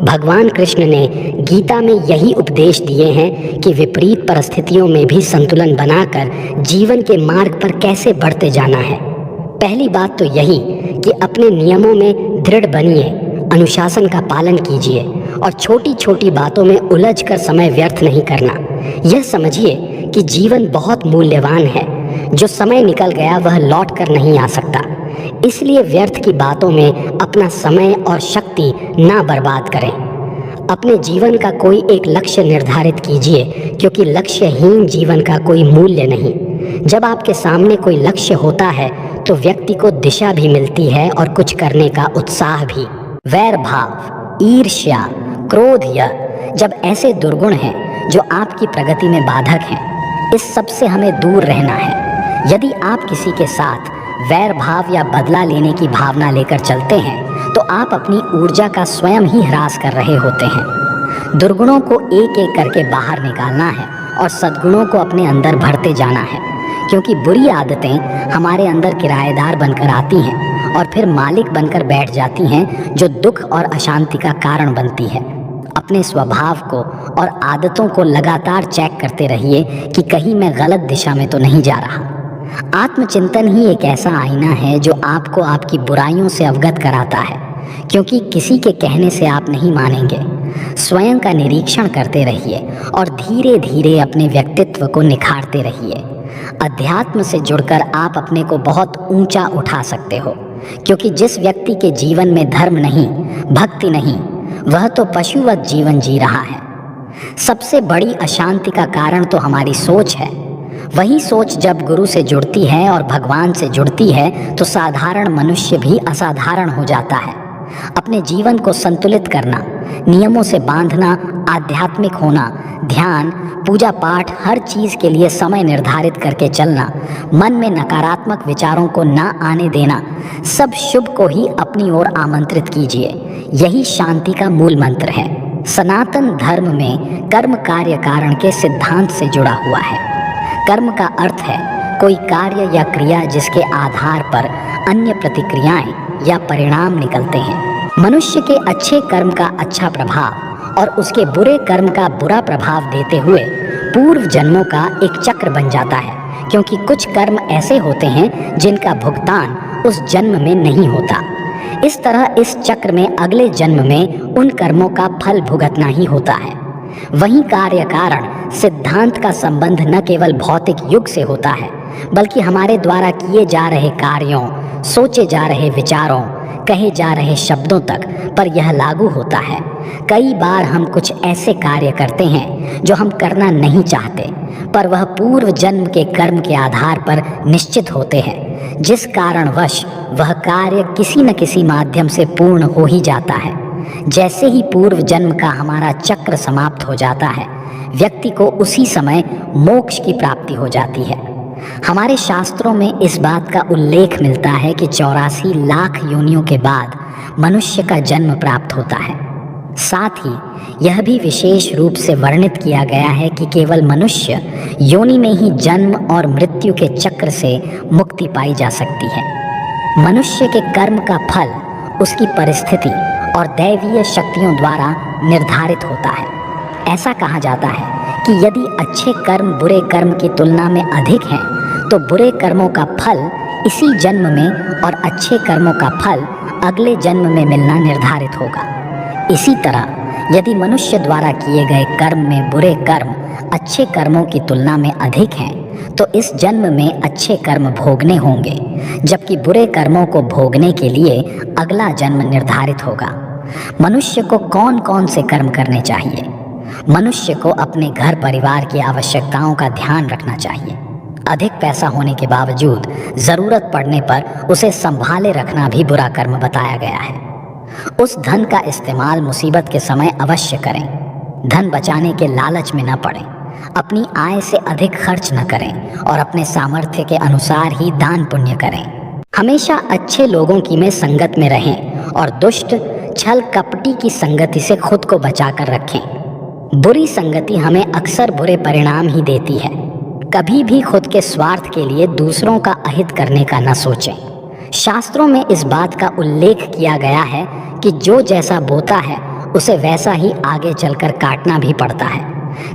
भगवान कृष्ण ने गीता में यही उपदेश दिए हैं कि विपरीत परिस्थितियों में भी संतुलन बनाकर जीवन के मार्ग पर कैसे बढ़ते जाना है। पहली बात तो यही कि अपने नियमों में दृढ़ बनिए, अनुशासन का पालन कीजिए और छोटी छोटी बातों में उलझकर समय व्यर्थ नहीं करना। यह समझिए कि जीवन बहुत मूल्यवान है, जो समय निकल गया वह लौट कर नहीं आ सकता। इसलिए व्यर्थ की बातों में अपना समय और शक्ति ना बर्बाद करें। अपने जीवन का कोई एक लक्ष्य निर्धारित कीजिए, क्योंकि लक्ष्यहीन जीवन का कोई मूल्य नहीं। जब आपके सामने कोई लक्ष्य होता है तो व्यक्ति को दिशा भी मिलती है और कुछ करने का उत्साह भी। वैर भाव, ईर्ष्या, क्रोध, यह जब ऐसे दुर्गुण हैं जो आपकी प्रगति में बाधक हैं, इस सब से हमें दूर रहना है। यदि आप किसी के साथ वैर भाव या बदला लेने की भावना लेकर चलते हैं तो आप अपनी ऊर्जा का स्वयं ही ह्रास कर रहे होते हैं। दुर्गुणों को एक एक करके बाहर निकालना है और सद्गुणों को अपने अंदर भरते जाना है, क्योंकि बुरी आदतें हमारे अंदर किराएदार बनकर आती हैं और फिर मालिक बनकर बैठ जाती हैं, जो दुख और अशांति का कारण बनती है। अपने स्वभाव को और आदतों को लगातार चेक करते रहिए कि कहीं मैं गलत दिशा में तो नहीं जा रहा। आत्मचिंतन ही एक ऐसा आईना है जो आपको आपकी बुराइयों से अवगत कराता है, क्योंकि किसी के कहने से आप नहीं मानेंगे। स्वयं का निरीक्षण करते रहिए और धीरे धीरे अपने व्यक्तित्व को निखारते रहिए। अध्यात्म से जुड़कर आप अपने को बहुत ऊंचा उठा सकते हो, क्योंकि जिस व्यक्ति के जीवन में धर्म नहीं, भक्ति नहीं, वह तो पशुवत जीवन जी रहा है। सबसे बड़ी अशांति का कारण तो हमारी सोच है। वही सोच जब गुरु से जुड़ती है और भगवान से जुड़ती है तो साधारण मनुष्य भी असाधारण हो जाता है। अपने जीवन को संतुलित करना, नियमों से बांधना, आध्यात्मिक होना, ध्यान, पूजा पाठ, हर चीज़ के लिए समय निर्धारित करके चलना, मन में नकारात्मक विचारों को ना आने देना, सब शुभ को ही अपनी ओर आमंत्रित कीजिए। यही शांति का मूल मंत्र है। सनातन धर्म में कर्म कार्य कारण के सिद्धांत से जुड़ा हुआ है। कर्म का अर्थ है कोई कार्य या क्रिया जिसके आधार पर अन्य प्रतिक्रियाएं या परिणाम निकलते हैं। मनुष्य के अच्छे कर्म का अच्छा प्रभाव और उसके बुरे कर्म का बुरा प्रभाव देते हुए पूर्व जन्मों का एक चक्र बन जाता है, क्योंकि कुछ कर्म ऐसे होते हैं जिनका भुगतान उस जन्म में नहीं होता। इस तरह इस चक्र में अगले जन्म में उन कर्मों का फल भुगतना ही होता है। वहीं कार्य कारण सिद्धांत का संबंध न केवल भौतिक युग से होता है, बल्कि हमारे द्वारा किए जा रहे कार्यों, सोचे जा रहे विचारों, कहे जा रहे शब्दों तक पर यह लागू होता है। कई बार हम कुछ ऐसे कार्य करते हैं जो हम करना नहीं चाहते, पर वह पूर्व जन्म के कर्म के आधार पर निश्चित होते हैं, जिस कारणवश वह कार्य किसी न किसी माध्यम से पूर्ण हो ही जाता है। जैसे ही पूर्व जन्म का हमारा चक्र समाप्त हो जाता है, व्यक्ति को उसी समय मोक्ष की प्राप्ति हो जाती है। हमारे शास्त्रों में इस बात का उल्लेख मिलता है कि 84 लाख योनियों के बाद मनुष्य का जन्म प्राप्त होता है। साथ ही यह भी विशेष रूप से वर्णित किया गया है कि केवल मनुष्य योनि में ही जन्म और मृत्यु के चक्र से मुक्ति पाई जा सकती है। मनुष्य के कर्म का फल उसकी परिस्थिति और दैवीय शक्तियों द्वारा निर्धारित होता है। ऐसा कहा जाता है कि यदि अच्छे कर्म बुरे कर्म की तुलना में अधिक हैं तो बुरे कर्मों का फल इसी जन्म में और अच्छे कर्मों का फल अगले जन्म में मिलना निर्धारित होगा। इसी तरह यदि मनुष्य द्वारा किए गए कर्म में बुरे कर्म अच्छे कर्मों की तुलना में अधिक हैं, तो इस जन्म में अच्छे कर्म भोगने होंगे, जबकि बुरे कर्मों को भोगने के लिए अगला जन्म निर्धारित होगा। मनुष्य को कौन कौन से कर्म करने चाहिए? मनुष्य को अपने घर परिवार की आवश्यकताओं का ध्यान रखना चाहिए। अधिक पैसा होने के बावजूद ज़रूरत पड़ने पर उसे संभाले रखना भी बुरा कर्म बताया गया है। उस धन का इस्तेमाल मुसीबत के समय अवश्य करें। धन बचाने के लालच में न पड़ें, अपनी आय से अधिक खर्च न करें और अपने सामर्थ्य के अनुसार ही दान पुण्य करें। हमेशा अच्छे लोगों की में संगत में रहें और दुष्ट छल कपटी की संगति से खुद को बचाकर रखें। बुरी संगति हमें अक्सर बुरे परिणाम ही देती है। कभी भी खुद के स्वार्थ के लिए दूसरों का अहित करने का न सोचें। शास्त्रों में इस बात का उल्लेख किया गया है कि जो जैसा बोता है उसे वैसा ही आगे चलकर काटना भी पड़ता है।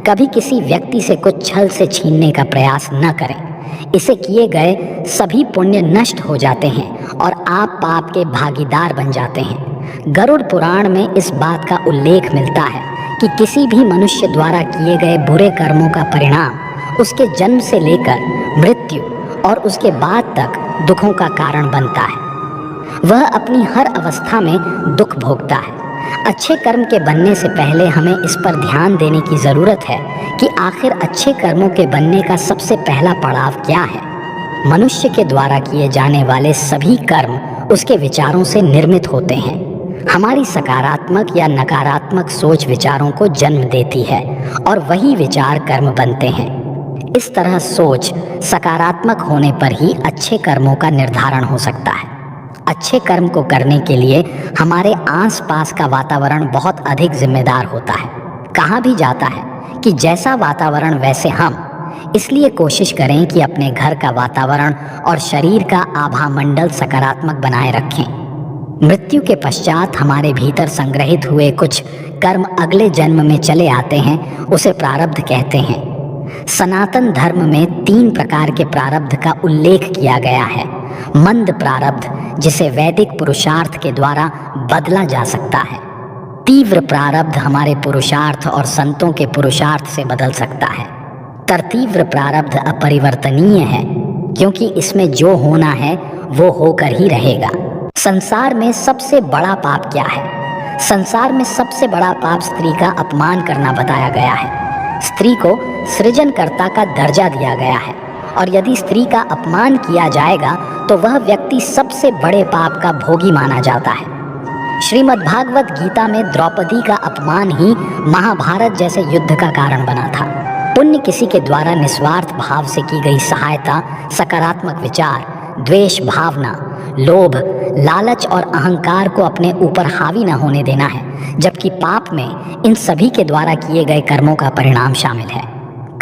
कभी किसी व्यक्ति से कुछ छल से छीनने का प्रयास न करें। इसे किए गए सभी पुण्य नष्ट हो जाते हैं और आप पाप के भागीदार बन जाते हैं। गरुड़ पुराण में इस बात का उल्लेख मिलता है कि किसी भी मनुष्य द्वारा किए गए बुरे कर्मों का परिणाम उसके जन्म से लेकर मृत्यु और उसके बाद तक दुखों का कारण बनता है। वह अपनी हर अवस्था में दुख भोगता है। अच्छे कर्म के बनने से पहले हमें इस पर ध्यान देने की ज़रूरत है कि आखिर अच्छे कर्मों के बनने का सबसे पहला पड़ाव क्या है। मनुष्य के द्वारा किए जाने वाले सभी कर्म उसके विचारों से निर्मित होते हैं। हमारी सकारात्मक या नकारात्मक सोच विचारों को जन्म देती है और वही विचार कर्म बनते हैं। इस तरह सोच सकारात्मक होने पर ही अच्छे कर्मों का निर्धारण हो सकता है। अच्छे कर्म को करने के लिए हमारे आसपास का वातावरण बहुत अधिक जिम्मेदार होता है। कहा भी जाता है कि जैसा वातावरण वैसे हम। इसलिए कोशिश करें कि अपने घर का वातावरण और शरीर का आभा मंडल सकारात्मक बनाए रखें। मृत्यु के पश्चात हमारे भीतर संग्रहित हुए कुछ कर्म अगले जन्म में चले आते हैं, उसे प्रारब्ध कहते हैं। सनातन धर्म में 3 प्रकार के प्रारब्ध का उल्लेख किया गया है। मंद प्रारब्ध, जिसे वैदिक पुरुषार्थ के द्वारा बदला जा सकता है। तीव्र प्रारब्ध हमारे पुरुषार्थ और संतों के पुरुषार्थ से बदल सकता है। तरतीव्र प्रारब्ध अपरिवर्तनीय है, क्योंकि इसमें जो होना है वो होकर ही रहेगा। संसार में सबसे बड़ा पाप क्या है? संसार में सबसे बड़ा पाप स्त्री का अपमान करना बताया गया है। स्त्री को सृजनकर्ता का दर्जा दिया गया है और यदि स्त्री का अपमान किया जाएगा तो वह व्यक्ति सबसे बड़े पाप का भोगी माना जाता है। श्रीमद्भागवत गीता में द्रौपदी का अपमान ही महाभारत जैसे युद्ध का कारण बना था। पुण्य किसी के द्वारा निस्वार्थ भाव से की गई सहायता, सकारात्मक विचार, द्वेष भावना, लोभ, लालच और अहंकार को अपने ऊपर हावी न होने देना है, जबकि पाप में इन सभी के द्वारा किए गए कर्मों का परिणाम शामिल है।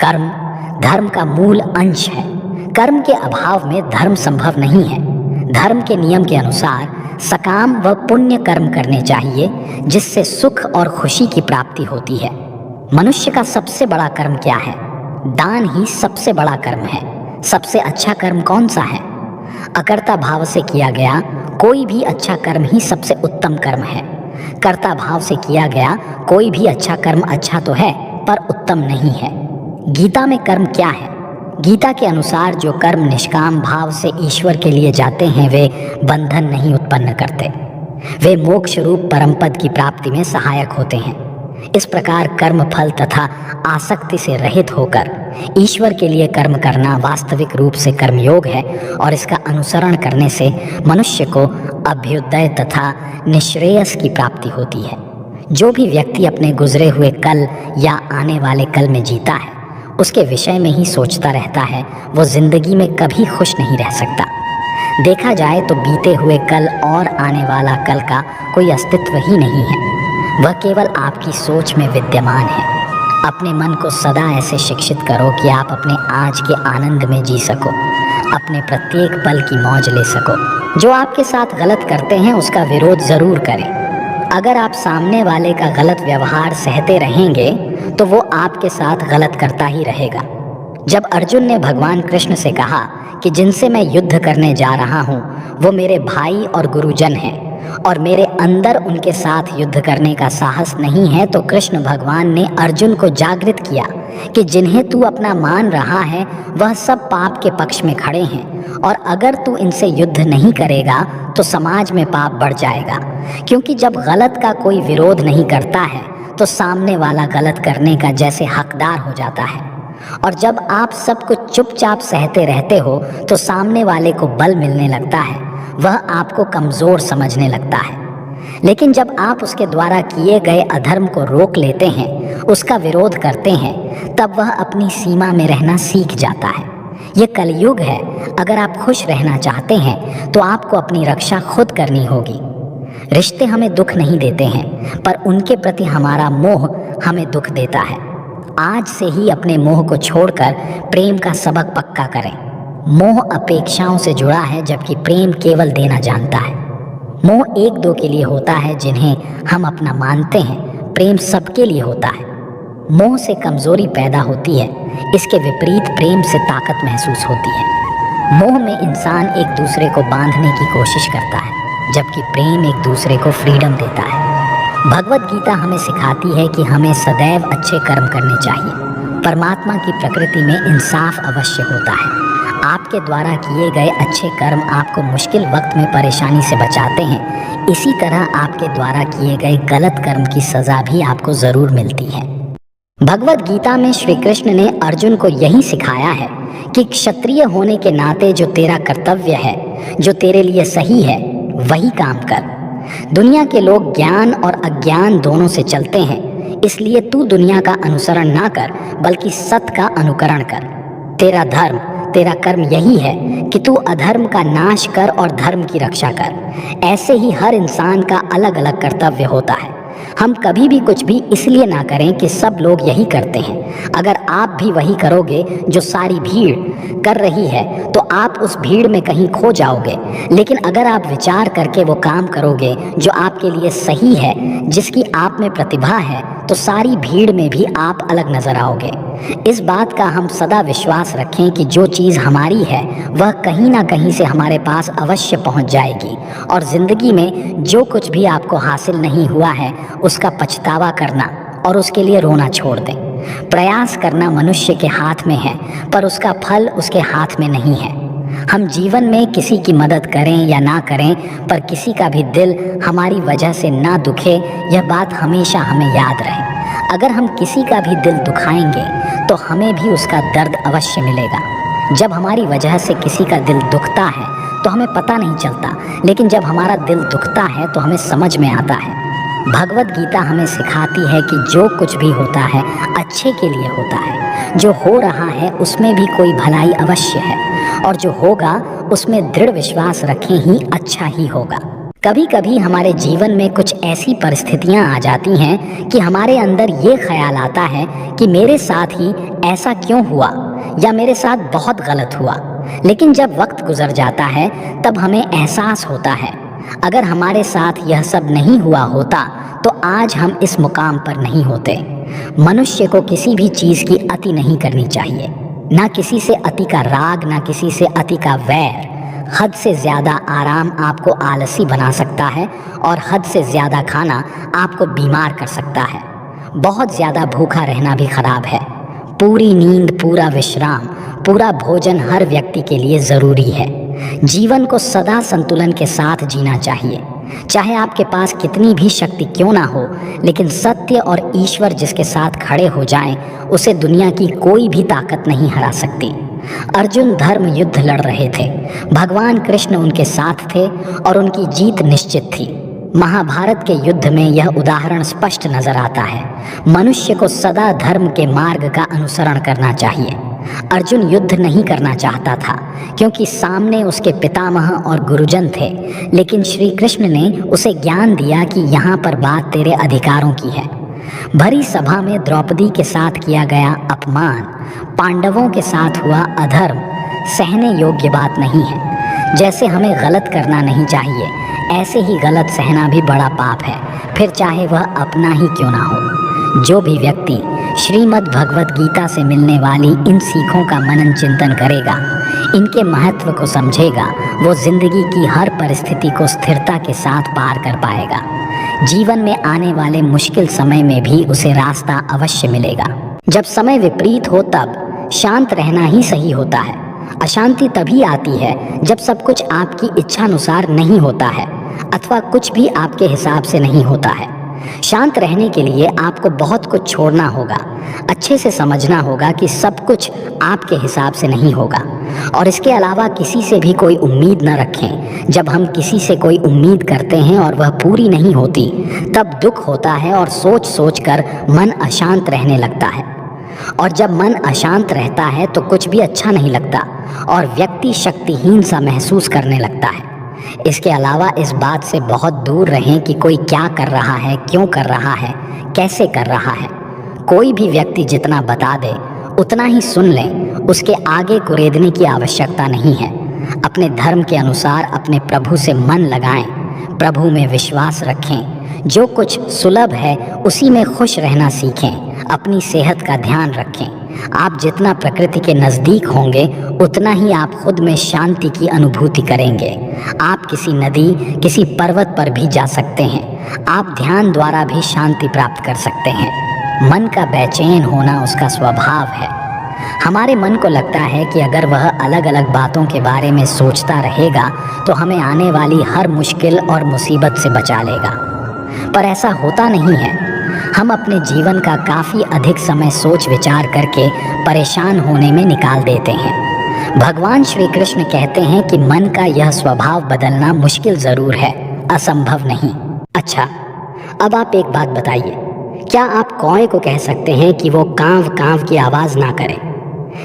कर्म धर्म का मूल अंश है। कर्म के अभाव में धर्म संभव नहीं है। धर्म के नियम के अनुसार सकाम व पुण्य कर्म करने चाहिए, जिससे सुख और खुशी की प्राप्ति होती है। मनुष्य का सबसे बड़ा कर्म क्या है? दान ही सबसे बड़ा कर्म है। सबसे अच्छा कर्म कौन सा है? अकर्ता भाव से किया गया कोई भी अच्छा कर्म ही सबसे उत्तम कर्म है। कर्ता भाव से किया गया कोई भी अच्छा कर्म अच्छा तो है, पर उत्तम नहीं है। गीता में कर्म क्या है? गीता के अनुसार जो कर्म निष्काम भाव से ईश्वर के लिए जाते हैं वे बंधन नहीं उत्पन्न करते। वे मोक्ष रूप परमपद की प्राप्ति में सहायक होते हैं। इस प्रकार कर्म फल तथा आसक्ति से रहित होकर ईश्वर के लिए कर्म करना वास्तविक रूप से कर्मयोग है और इसका अनुसरण करने से मनुष्य को अभ्युदय तथा निश्रेयस की प्राप्ति होती है। जो भी व्यक्ति अपने गुजरे हुए कल या आने वाले कल में जीता है, उसके विषय में ही सोचता रहता है, वो जिंदगी में कभी खुश नहीं रह सकता। देखा जाए तो बीते हुए कल और आने वाला कल का कोई अस्तित्व ही नहीं है। वह केवल आपकी सोच में विद्यमान है। अपने मन को सदा ऐसे शिक्षित करो कि आप अपने आज के आनंद में जी सको, अपने प्रत्येक पल की मौज ले सको। जो आपके साथ गलत करते हैं उसका विरोध ज़रूर करें। अगर आप सामने वाले का गलत व्यवहार सहते रहेंगे तो वो आपके साथ गलत करता ही रहेगा। जब अर्जुन ने भगवान कृष्ण से कहा कि जिनसे मैं युद्ध करने जा रहा हूँ वो मेरे भाई और गुरुजन हैं और मेरे अंदर उनके साथ युद्ध करने का साहस नहीं है, तो कृष्ण भगवान ने अर्जुन को जागृत किया कि जिन्हें तू अपना मान रहा है वह सब पाप के पक्ष में खड़े हैं और अगर तू इनसे युद्ध नहीं करेगा तो समाज में पाप बढ़ जाएगा। क्योंकि जब गलत का कोई विरोध नहीं करता है तो सामने वाला गलत करने का जैसे हकदार हो जाता है, और जब आप सब कुछ चुपचाप सहते रहते हो तो सामने वाले को बल मिलने लगता है, वह आपको कमज़ोर समझने लगता है। लेकिन जब आप उसके द्वारा किए गए अधर्म को रोक लेते हैं, उसका विरोध करते हैं, तब वह अपनी सीमा में रहना सीख जाता है। ये कलयुग है। अगर आप खुश रहना चाहते हैं तो आपको अपनी रक्षा खुद करनी होगी। रिश्ते हमें दुख नहीं देते हैं, पर उनके प्रति हमारा मोह हमें दुख देता है। आज से ही अपने मोह को छोड़कर प्रेम का सबक पक्का करें। मोह अपेक्षाओं से जुड़ा है, जबकि प्रेम केवल देना जानता है। मोह एक दो के लिए होता है जिन्हें हम अपना मानते हैं, प्रेम सबके लिए होता है। मोह से कमजोरी पैदा होती है, इसके विपरीत प्रेम से ताकत महसूस होती है। मोह में इंसान एक दूसरे को बांधने की कोशिश करता है, जबकि प्रेम एक दूसरे को फ्रीडम देता है। भगवत गीता हमें सिखाती है कि हमें सदैव अच्छे कर्म करने चाहिए। परमात्मा की प्रकृति में इंसाफ अवश्य होता है। आपके द्वारा किए गए अच्छे कर्म आपको मुश्किल वक्त में परेशानी से बचाते हैं। इसी तरह आपके द्वारा किए गए गलत कर्म की सज़ा भी आपको ज़रूर मिलती है। भगवत गीता में श्री कृष्ण ने अर्जुन को यही सिखाया है कि क्षत्रिय होने के नाते जो तेरा कर्तव्य है, जो तेरे लिए सही है, वही काम कर। दुनिया के लोग ज्ञान और अज्ञान दोनों से चलते हैं, इसलिए तू दुनिया का अनुसरण ना कर, बल्कि सत्य का अनुकरण कर। तेरा धर्म, तेरा कर्म यही है कि तू अधर्म का नाश कर और धर्म की रक्षा कर। ऐसे ही हर इंसान का अलग अलग कर्तव्य होता है। हम कभी भी कुछ भी इसलिए ना करें कि सब लोग यही करते हैं। अगर आप भी वही करोगे जो सारी भीड़ कर रही है तो आप उस भीड़ में कहीं खो जाओगे। लेकिन अगर आप विचार करके वो काम करोगे जो आपके लिए सही है, जिसकी आप में प्रतिभा है, तो सारी भीड़ में भी आप अलग नजर आओगे। इस बात का हम सदा विश्वास रखें कि जो चीज़ हमारी है वह कहीं ना कहीं से हमारे पास अवश्य पहुंच जाएगी, और ज़िंदगी में जो कुछ भी आपको हासिल नहीं हुआ है उसका पछतावा करना और उसके लिए रोना छोड़ दें। प्रयास करना मनुष्य के हाथ में है, पर उसका फल उसके हाथ में नहीं है। हम जीवन में किसी की मदद करें या ना करें, पर किसी का भी दिल हमारी वजह से ना दुखे, यह बात हमेशा हमें याद रहे। अगर हम किसी का भी दिल दुखाएंगे तो हमें भी उसका दर्द अवश्य मिलेगा। जब हमारी वजह से किसी का दिल दुखता है तो हमें पता नहीं चलता, लेकिन जब हमारा दिल दुखता है तो हमें समझ में आता है। भगवत गीता हमें सिखाती है कि जो कुछ भी होता है अच्छे के लिए होता है। जो हो रहा है उसमें भी कोई भलाई अवश्य है, और जो होगा उसमें दृढ़ विश्वास रखें ही अच्छा ही होगा। कभी कभी हमारे जीवन में कुछ ऐसी परिस्थितियां आ जाती हैं कि हमारे अंदर ये ख्याल आता है कि मेरे साथ ही ऐसा क्यों हुआ, या मेरे साथ बहुत गलत हुआ। लेकिन जब वक्त गुजर जाता है तब हमें एहसास होता है, अगर हमारे साथ यह सब नहीं हुआ होता तो आज हम इस मुकाम पर नहीं होते। मनुष्य को किसी भी चीज़ की अति नहीं करनी चाहिए। ना किसी से अति का राग, ना किसी से अति का वैर। हद से ज़्यादा आराम आपको आलसी बना सकता है, और हद से ज़्यादा खाना आपको बीमार कर सकता है। बहुत ज़्यादा भूखा रहना भी खराब है। पूरी नींद, पूरा विश्राम, पूरा भोजन हर व्यक्ति के लिए ज़रूरी है। जीवन को सदा संतुलन के साथ जीना चाहिए। चाहे आपके पास कितनी भी शक्ति क्यों ना हो, लेकिन सत्य और ईश्वर जिसके साथ खड़े हो जाएं, उसे दुनिया की कोई भी ताकत नहीं हरा सकती। अर्जुन धर्म युद्ध लड़ रहे थे, भगवान कृष्ण उनके साथ थे और उनकी जीत निश्चित थी। महाभारत के युद्ध में यह उदाहरण स्पष्ट नजर आता है। मनुष्य को सदा धर्म के मार्ग का अनुसरण करना चाहिए। अर्जुन युद्ध नहीं करना चाहता था क्योंकि सामने उसके पितामह और गुरुजन थे, लेकिन श्री कृष्ण ने उसे ज्ञान दिया कि यहाँ पर बात तेरे अधिकारों की है। भरी सभा में द्रौपदी के साथ किया गया अपमान, पांडवों के साथ हुआ अधर्म सहने योग्य बात नहीं है। जैसे हमें गलत करना नहीं चाहिए, ऐसे ही गलत सहना भी बड़ा पाप है, फिर चाहे वह अपना ही क्यों ना हो। जो भी व्यक्ति श्रीमद् भगवत गीता से मिलने वाली इन सीखों का मनन चिंतन करेगा, इनके महत्व को समझेगा, वो जिंदगी की हर परिस्थिति को स्थिरता के साथ पार कर पाएगा। जीवन में आने वाले मुश्किल समय में भी उसे रास्ता अवश्य मिलेगा। जब समय विपरीत हो तब शांत रहना ही सही होता है। अशांति तभी आती है जब सब कुछ आपकी इच्छानुसार नहीं होता है अथवा कुछ भी आपके हिसाब से नहीं होता है। शांत रहने के लिए आपको बहुत कुछ छोड़ना होगा, अच्छे से समझना होगा कि सब कुछ आपके हिसाब से नहीं होगा। और इसके अलावा किसी से भी कोई उम्मीद न रखें। जब हम किसी से कोई उम्मीद करते हैं और वह पूरी नहीं होती, तब दुख होता है और सोच सोच कर मन अशांत रहने लगता है। और जब मन अशांत रहता है तो कुछ भी अच्छा नहीं लगता और व्यक्ति शक्तिहीन सा महसूस करने लगता है। इसके अलावा इस बात से बहुत दूर रहें कि कोई क्या कर रहा है, क्यों कर रहा है, कैसे कर रहा है। कोई भी व्यक्ति जितना बता दे उतना ही सुन लें, उसके आगे कुरेदने की आवश्यकता नहीं है। अपने धर्म के अनुसार अपने प्रभु से मन लगाएं, प्रभु में विश्वास रखें। जो कुछ सुलभ है उसी में खुश रहना सीखें। अपनी सेहत का ध्यान रखें। आप जितना प्रकृति के नज़दीक होंगे उतना ही आप खुद में शांति की अनुभूति करेंगे। आप किसी नदी, किसी पर्वत पर भी जा सकते हैं। आप ध्यान द्वारा भी शांति प्राप्त कर सकते हैं। मन का बेचैन होना उसका स्वभाव है। हमारे मन को लगता है कि अगर वह अलग अलग बातों के बारे में सोचता रहेगा तो हमें आने वाली हर मुश्किल और मुसीबत से बचा लेगा, पर ऐसा होता नहीं है। हम अपने जीवन का काफ़ी अधिक समय सोच विचार करके परेशान होने में निकाल देते हैं। भगवान श्री कृष्ण कहते हैं कि मन का यह स्वभाव बदलना मुश्किल ज़रूर है, असंभव नहीं। अच्छा, अब आप एक बात बताइए, क्या आप कौए को कह सकते हैं कि वो कांव कांव की आवाज़ ना करे?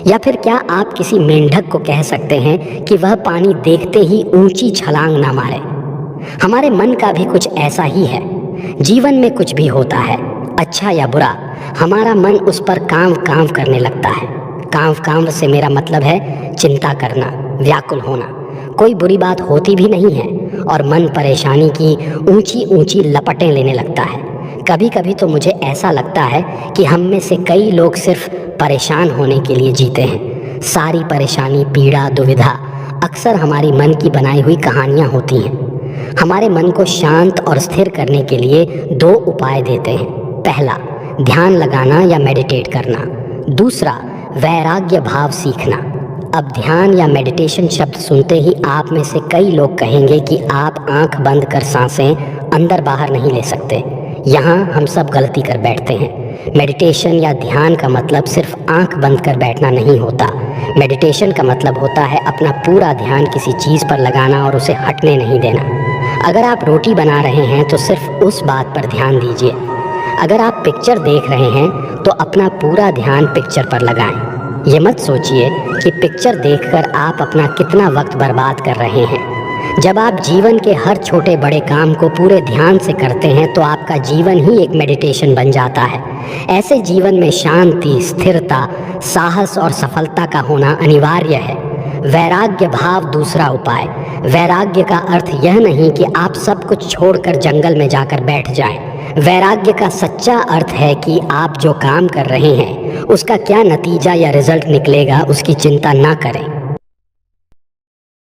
या फिर क्या आप किसी मेंढक को कह सकते हैं कि वह पानी देखते ही ऊंची छलांग ना मारे? हमारे मन का भी कुछ ऐसा ही है। जीवन में कुछ भी होता है, अच्छा या बुरा, हमारा मन उस पर कांव कांव करने लगता है। कांव कांव से मेरा मतलब है चिंता करना, व्याकुल होना। कोई बुरी बात होती भी नहीं है और मन परेशानी की ऊंची ऊंची लपटें लेने लगता है। कभी कभी तो मुझे ऐसा लगता है कि हम में से कई लोग सिर्फ परेशान होने के लिए जीते हैं। सारी परेशानी, पीड़ा, दुविधा अक्सर हमारी मन की बनाई हुई कहानियाँ होती हैं। हमारे मन को शांत और स्थिर करने के लिए दो उपाय देते हैं। पहला, ध्यान लगाना या मेडिटेट करना। दूसरा, वैराग्य भाव सीखना। अब ध्यान या मेडिटेशन शब्द सुनते ही आप में से कई लोग कहेंगे कि आप आंख बंद कर सांसें अंदर बाहर नहीं ले सकते। यहाँ हम सब गलती कर बैठते हैं। मेडिटेशन या ध्यान का मतलब सिर्फ आंख बंद कर बैठना नहीं होता। मेडिटेशन का मतलब होता है अपना पूरा ध्यान किसी चीज़ पर लगाना और उसे हटने नहीं देना। अगर आप रोटी बना रहे हैं तो सिर्फ उस बात पर ध्यान दीजिए। अगर आप पिक्चर देख रहे हैं तो अपना पूरा ध्यान पिक्चर पर लगाएं। ये मत सोचिए कि पिक्चर देखकर आप अपना कितना वक्त बर्बाद कर रहे हैं। जब आप जीवन के हर छोटे बड़े काम को पूरे ध्यान से करते हैं तो आपका जीवन ही एक मेडिटेशन बन जाता है। ऐसे जीवन में शांति, स्थिरता, साहस और सफलता का होना अनिवार्य है। वैराग्य भाव दूसरा उपाय। वैराग्य का अर्थ यह नहीं कि आप सब कुछ छोड़कर जंगल में जाकर बैठ जाएं। वैराग्य का सच्चा अर्थ है कि आप जो काम कर रहे हैं उसका क्या नतीजा या रिजल्ट निकलेगा उसकी चिंता ना करें।